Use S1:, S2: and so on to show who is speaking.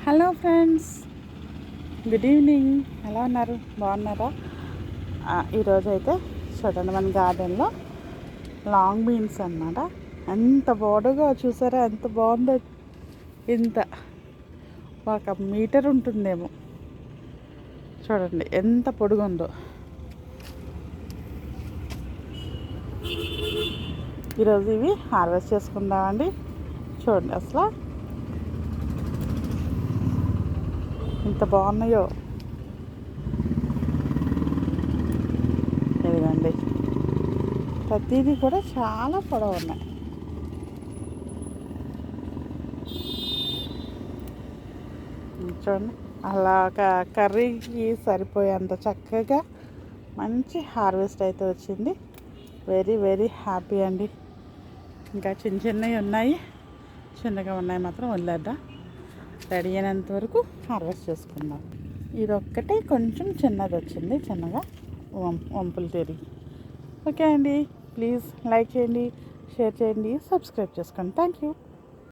S1: Hello friends, good evening. ఎలా ఉన్నారు? బాగున్నారా? ఈరోజు అయితే చూడండి, మన గార్డెన్లో లాంగ్ బీన్స్ అన్నమాట. ఎంత పొడుగా చూసారా, ఎంత బాగుందో. ఇంత 1 మీటర్ ఉంటుందేమో. చూడండి ఎంత పొడుగు ఉందో. ఈరోజు ఇవి హార్వెస్ట్ చేసుకుందామండి. చూడండి అసలు ఎంత బాగున్నాయో. ఇదిగండి, ప్రతిదీ కూడా చాలా పొడవు ఉన్నాయి. చూడండి, అలా కర్రీకి సరిపోయేంత చక్కగా మంచి హార్వెస్ట్ అయితే వచ్చింది. వెరీ వెరీ హ్యాపీ అండి. ఇంకా చిన్న చిన్నవి ఉన్నాయి, చిన్నగా ఉన్నాయి మాత్రం వదిలేద్దాం. రెడీ అయినంత వరకు హార్వెస్ట్ చేసుకుందాం. ఇదొక్కటే కొంచెం చిన్నది వచ్చింది, చిన్నగా వంపులు తిరిగి. ఓకే అండి, ప్లీజ్ లైక్ చేయండి, షేర్ చేయండి, సబ్స్క్రైబ్ చేసుకోండి. Thank you.